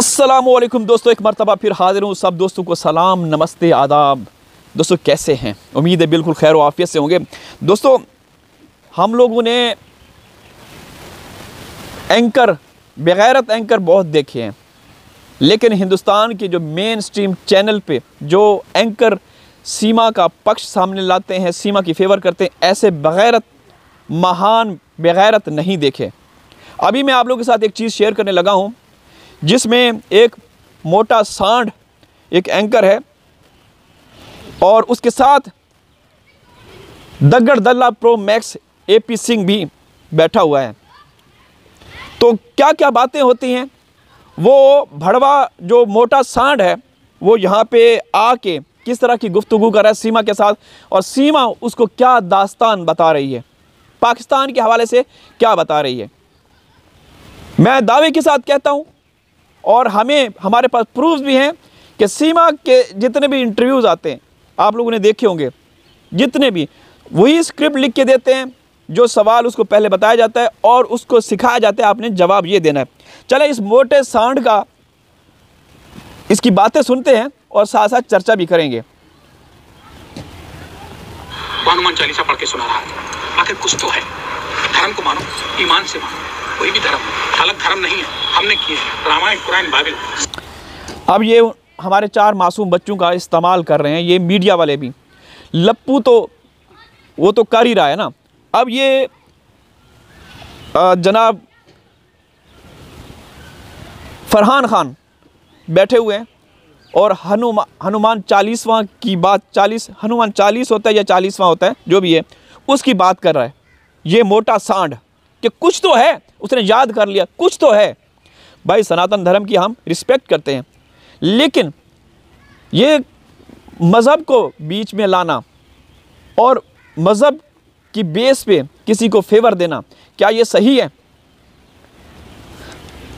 अस्सलामुअलैकुम दोस्तों, एक मरतबा फिर हाजिर हूँ। सब दोस्तों को सलाम, नमस्ते, आदाब। दोस्तों कैसे हैं? उम्मीद है बिल्कुल खैर व आफियत से होंगे। दोस्तों हम लोगों ने एंकर, बेगैरत एंकर बहुत देखे हैं, लेकिन हिंदुस्तान के जो मेन स्ट्रीम चैनल पे जो एंकर सीमा का पक्ष सामने लाते हैं, सीमा की फेवर करते हैं, ऐसे बेगैरत, महान बेगैरत नहीं देखे। अभी मैं आप लोगों के साथ एक चीज़ शेयर करने लगा हूँ जिसमें एक मोटा सांड एक एंकर है और उसके साथ दग्गड़ दल्ला प्रो मैक्स एपी सिंह भी बैठा हुआ है। तो क्या क्या बातें होती हैं, वो भड़वा जो मोटा सांड है वो यहाँ पे आके किस तरह की गुफ्तगू कर रहा है सीमा के साथ, और सीमा उसको क्या दास्तान बता रही है, पाकिस्तान के हवाले से क्या बता रही है। मैं दावे के साथ कहता हूँ और हमारे पास प्रूफ्स भी हैं कि सीमा के जितने भी इंटरव्यूज़ आते हैं, आप लोगों ने देखे होंगे, जितने भी वही स्क्रिप्ट लिख के देते हैं, जो सवाल उसको पहले बताया जाता है और उसको सिखाया जाता है आपने जवाब ये देना है। चले इस मोटे सांड का, इसकी बातें सुनते हैं और साथ साथ चर्चा भी करेंगे। हनुमान चालीसा पढ़ के सुना रहा है। आखिर कुछ तो है, धर्म को मानो, ईमान से मानो, कोई भी धर्म अलग धर्म नहीं है, हमने किए रामायण, कुरान, बाइबल। अब ये हमारे 4 मासूम बच्चों का इस्तेमाल कर रहे हैं, ये मीडिया वाले भी। लप्पू तो वो तो कर ही रहा है ना। अब ये जनाब फरहान खान बैठे हुए हैं और हनुमान 40वां की बात, हनुमान 40 होता है या 40वां होता है, जो भी है, उसकी बात कर रहा है ये मोटा सांड कि कुछ तो है, उसने याद कर लिया, कुछ तो है। भाई सनातन धर्म की हम रिस्पेक्ट करते हैं, लेकिन ये मज़हब को बीच में लाना और मज़हब की बेस पे किसी को फेवर देना, क्या ये सही है?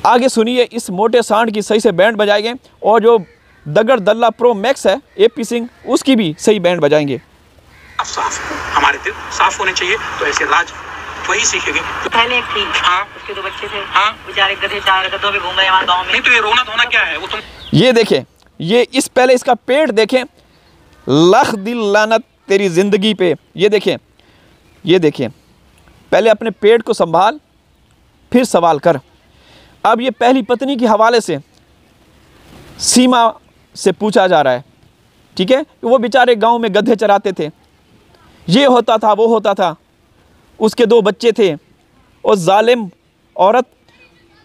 आगे सुनिए, इस मोटे सांड की सही से बैंड बजाएंगे और जो दग्गड़ दल्ला प्रो मैक्स है एपी सिंह, उसकी भी सही बैंड बजाएंगे। साफ हमारे दिल साफ होने चाहिए, तो ऐसे राज वही सीखेंगे। तो पहले एक थी, हाँ, उसके 2 बच्चे थे, हाँ, बेचारे गधे 4 गधों पे घूम रहे हमारे गांव में। नहीं तो ये रोना धोना क्या है? वो तुम ये देखें, ये इस पहले इसका पेट देखें, लख दिल लानत तेरी जिंदगी पे। ये देखें, पहले अपने पेट को संभाल फिर सवाल कर। अब ये पहली पत्नी के हवाले से सीमा से पूछा जा रहा है, ठीक है, वो बेचारे गांव में गधे चराते थे, ये होता था, वो होता था, उसके 2 बच्चे थे, और जालिम औरत,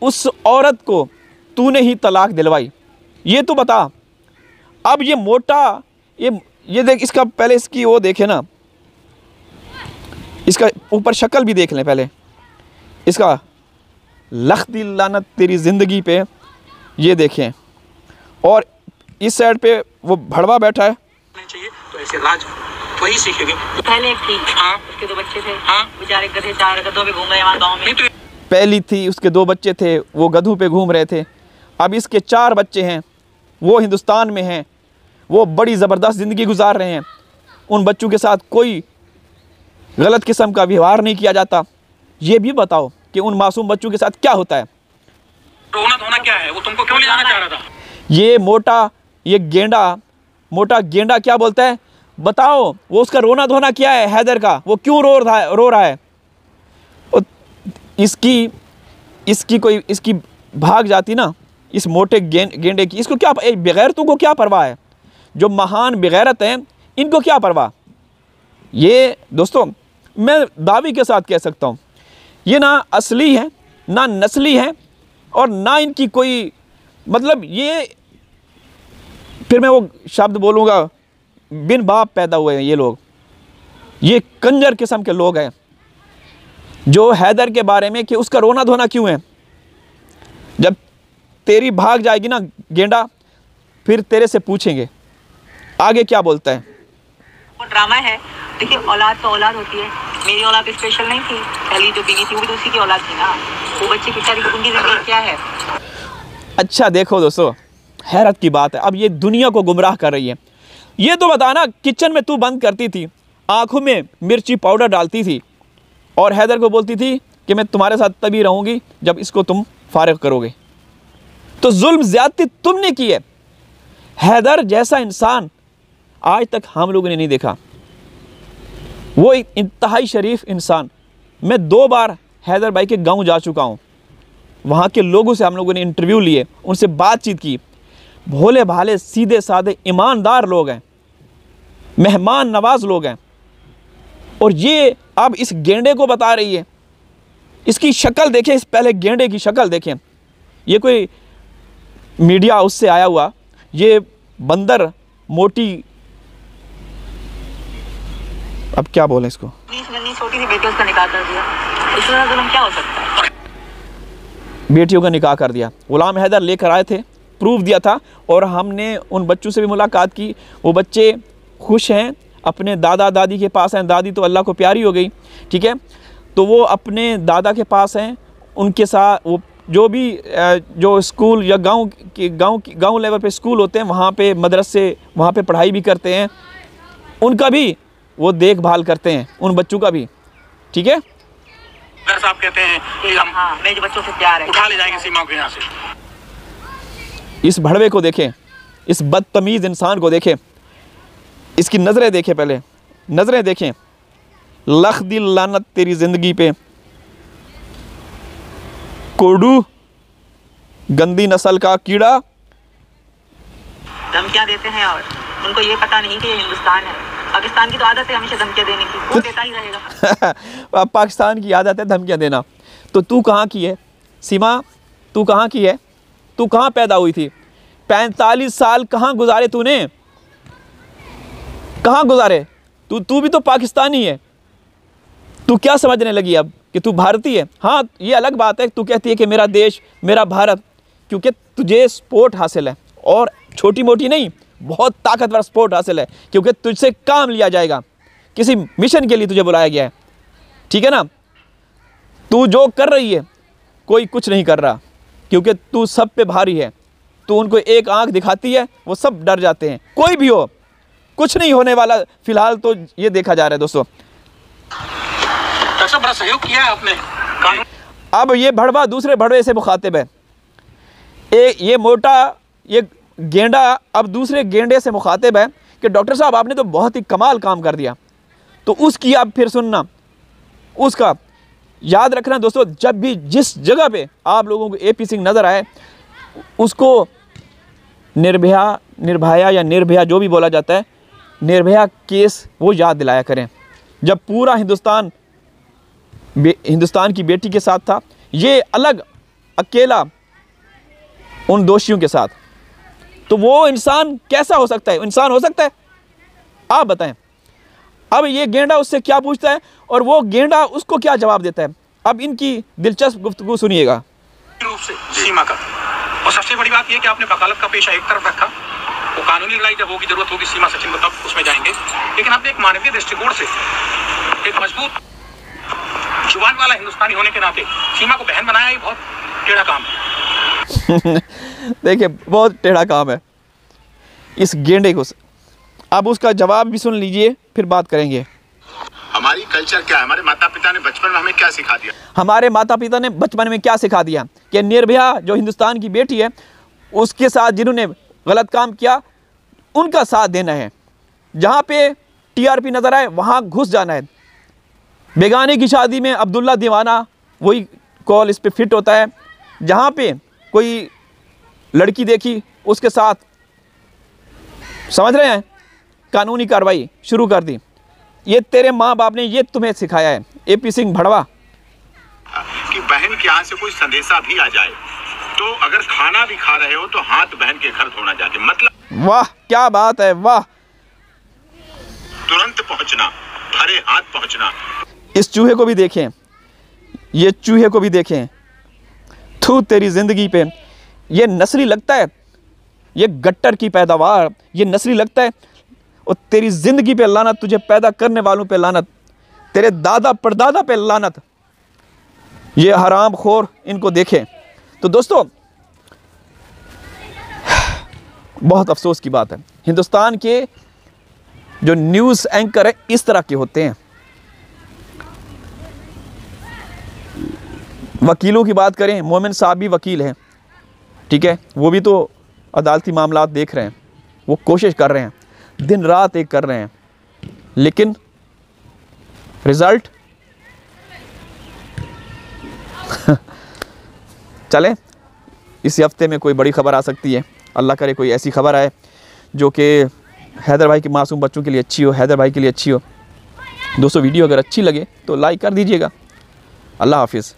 उस औरत को तूने ही तलाक दिलवाई, ये तो बता। अब ये मोटा, ये देख, इसका पहले इसकी वो देखे ना, इसका ऊपर शक्ल भी देख लें पहले, इसका लख दिल लानत तेरी ज़िंदगी पे, ये देखें, और इस साइड पे वो भड़वा बैठा है। चाहिए तो ऐसे राज वही सीखेंगे। तो पहले एक थी, हाँ, उसके 2 बच्चे थे, हाँ, बेचारे गधे 4 गधों पे घूम रहे हमारे गांव में। तो पहली थी, उसके 2 बच्चे थे, वो गधों पे घूम रहे थे। अब इसके 4 बच्चे हैं, वो हिंदुस्तान में हैं, वो बड़ी ज़बरदस्त ज़िंदगी गुजार रहे हैं, उन बच्चों के साथ कोई गलत किस्म का व्यवहार नहीं किया जाता। ये भी बताओ कि उन मासूम बच्चों के साथ क्या होता है। रोना धोना क्या है? वो तुमको क्यों ले जाना चाह रहा था? ये मोटा गेंडा क्या बोलता है, बताओ, वो उसका रोना धोना क्या है? हैदर का वो क्यों रो रहा है? इसकी भाग जाती ना, इस मोटे गेंडे की, इसको क्या, बेगैरतों को क्या परवाह है? जो महान बेगैरत हैं, इनको क्या परवाह? ये दोस्तों मैं दावे के साथ कह सकता हूँ, ये ना असली है, ना नस्ली है, और ना इनकी कोई, मतलब ये, फिर मैं वो शब्द बोलूँगा, बिन बाप पैदा हुए हैं ये लोग। ये कंजर किस्म के लोग हैं जो हैदर के बारे में कि उसका रोना धोना क्यों है। जब तेरी भाग जाएगी ना गेंडा, फिर तेरे से पूछेंगे आगे क्या बोलता है। वो ड्रामा है। देखिए, औलाद तो औलाद होती है, मेरी औलाद स्पेशल नहीं थी, पहली जो बीवी थी वो भी तो उसी की औलाद थी ना। वो बच्चे बेचारी को, उनकी जिंदगी क्या है? अच्छा देखो दोस्तों, हैरत की बात है, अब ये दुनिया को गुमराह कर रही है। ये तो बताना, किचन में तू बंद करती थी, आंखों में मिर्ची पाउडर डालती थी और हैदर को बोलती थी कि मैं तुम्हारे साथ तभी रहूँगी जब इसको तुम फारिग करोगे। तो जुल्म ज़्यादती तुमने की है। हैदर जैसा इंसान आज तक हम लोगों ने नहीं देखा। वो एक इंतहाई शरीफ इंसान। मैं 2 बार हैदर भाई के गांव जा चुका हूँ। वहाँ के लोगों से हम लोगों ने इंटरव्यू लिए, उनसे बातचीत की। भोले भाले सीधे साधे ईमानदार लोग हैं, मेहमान नवाज लोग हैं। और ये अब इस गेंडे को बता रही है। इसकी शक्ल देखें, इस पहले गेंडे की शक्ल देखें। ये कोई मीडिया उससे आया हुआ, ये बंदर मोटी, अब क्या बोले इसको, छोटी सी बेटी उसका निकाह कर दिया। इससे ज़्यादा जुल्म क्या हो सकता है? बेटियों का निकाह कर दिया। गुलाम हैदर लेकर आए थे, प्रूफ दिया था, और हमने उन बच्चों से भी मुलाकात की। वो बच्चे खुश हैं, अपने दादा दादी के पास हैं। दादी तो अल्लाह को प्यारी हो गई, ठीक है, तो वो अपने दादा के पास हैं। उनके साथ वो जो भी जो स्कूल या गांव लेवल पे स्कूल होते हैं, वहाँ पे मदरसे, वहाँ पे पढ़ाई भी करते हैं। उनका भी वो देखभाल करते हैं, उन बच्चों का भी, ठीक है। साहब कहते हैं कि हम मेरे बच्चों से प्यार है, उठा ले जाएंगे सीमा को यहाँ से। इस भड़वे को देखें, इस बदतमीज़ इंसान को देखें, इसकी नज़रें देखें, पहले नज़रें देखें। लख दिल लानत तेरी ज़िंदगी पे, कोडू गंदी नस्ल का कीड़ा। धमकियाँ देते हैं और उनको ये पता नहीं कि ये हिंदुस्तान है। पाकिस्तान की तो आदत है हमेशा धमकियाँ देने की, वो देता ही रहेगा। पाकिस्तान की आदत है धमकियाँ देना। तो तू कहाँ की है सीमा? तू कहाँ की है? तू कहाँ पैदा हुई थी? 45 साल कहाँ गुजारे तूने? कहाँ गुजारे? तू भी तो पाकिस्तानी है। तू क्या समझने लगी अब कि तू भारतीय है? हाँ, ये अलग बात है, तू कहती है कि मेरा देश, मेरा भारत, क्योंकि तुझे स्पोर्ट हासिल है, और छोटी मोटी नहीं, बहुत ताकतवर स्पोर्ट हासिल है, क्योंकि तुझसे काम लिया जाएगा, किसी मिशन के लिए तुझे बुलाया गया है, ठीक है ना। तू जो कर रही है कोई कुछ नहीं कर रहा, क्योंकि तू सब पे भारी है। तू उनको एक आंख दिखाती है, वो सब डर जाते हैं। कोई भी हो, कुछ नहीं होने वाला फिलहाल तो ये देखा जा रहा है दोस्तों। बड़ा सहयोग किया है आपने। अब ये भड़वा दूसरे भड़वे से मुखातिब है। ये मोटा, ये गेंडा अब दूसरे गेंडे से मुखातिब है कि डॉक्टर साहब आपने तो बहुत ही कमाल काम कर दिया। तो उसकी आप फिर सुनना, उसका याद रखना दोस्तों। जब भी जिस जगह पे आप लोगों को AP सिंह नज़र आए, उसको निर्भया या निर्भया जो भी बोला जाता है, निर्भया केस वो याद दिलाया करें। जब पूरा हिंदुस्तान की बेटी के साथ था, ये अलग अकेला उन दोषियों के साथ, तो वो इंसान कैसा हो सकता है? इंसान हो सकता है? आप बताएं। अब ये गेंडा उससे क्या पूछता है और वो गेंडा उसको क्या जवाब देता है। अब इनकी दिलचस्प गुफ्तगू सुनिएगा। रूप से सीमा का, और सबसे बड़ी बात यह कि आपने वकालत का पेशा एक तरफ रखा। वो कानूनी लड़ाई जब होगी, जरूरत होगी सीमा सचिन को, तब उसमें जाएंगे। लेकिन आपने एक मानवीय दृष्टिकोण से, एक मजबूत जुबान वाला हिंदुस्तानी होने के नाते सीमा को बहन बनाया। ये बहुत टेढ़ा काम है। देखिए, बहुत टेढ़ा काम है इस गेंडे को। अब उसका जवाब भी सुन लीजिए, फिर बात करेंगे। हमारी कल्चर क्या है? हमारे माता पिता ने बचपन में हमें क्या सिखा दिया? हमारे माता पिता ने बचपन में क्या सिखा दिया कि निर्भया जो हिंदुस्तान की बेटी है, उसके साथ जिन्होंने गलत काम किया उनका साथ देना है। जहाँ पे TRP नज़र आए वहाँ घुस जाना है। बेगाने की शादी में अब्दुल्ला दीवाना, वही कॉल इस पे फिट होता है। जहाँ पे कोई लड़की देखी उसके साथ, समझ रहे हैं, कानूनी कार्रवाई शुरू कर दी। ये तेरे माँ बाप ने ये तुम्हें सिखाया है, AP सिंह भड़वा। कि बहन के यहाँ से कोई संदेशा भी आ जाए तो अगर खाना भी खा रहे हो तो हाथ बहन के घर धोना जाके, मतलब वाह क्या बात है, वाह। तुरंत पहुंचना, भरे हाथ पहुंचना। इस चूहे को भी देखें, ये चूहे को भी देखें। थू तेरी जिंदगी पे, ये नस्ली लगता है, ये गट्टर की पैदावार, ये नस्ली लगता है। और तेरी जिंदगी पे लानत, तुझे पैदा करने वालों पे लानत, तेरे दादा परदादा पे लानत। ये हराम खोर, इनको देखें। तो दोस्तों, बहुत अफसोस की बात है, हिंदुस्तान के जो न्यूज़ एंकर है इस तरह के होते हैं। वकीलों की बात करें, मोमिन साहब भी वकील हैं, ठीक है, वो भी तो अदालती मामलात देख रहे हैं, वो कोशिश कर रहे हैं, दिन रात एक कर रहे हैं, लेकिन रिज़ल्ट चलें, इस हफ्ते में कोई बड़ी ख़बर आ सकती है। अल्लाह करे कोई ऐसी ख़बर आए जो कि हैदर भाई के मासूम बच्चों के लिए अच्छी हो, हैदर भाई के लिए अच्छी हो। दोस्तों वीडियो अगर अच्छी लगे तो लाइक कर दीजिएगा। अल्लाह हाफिज़।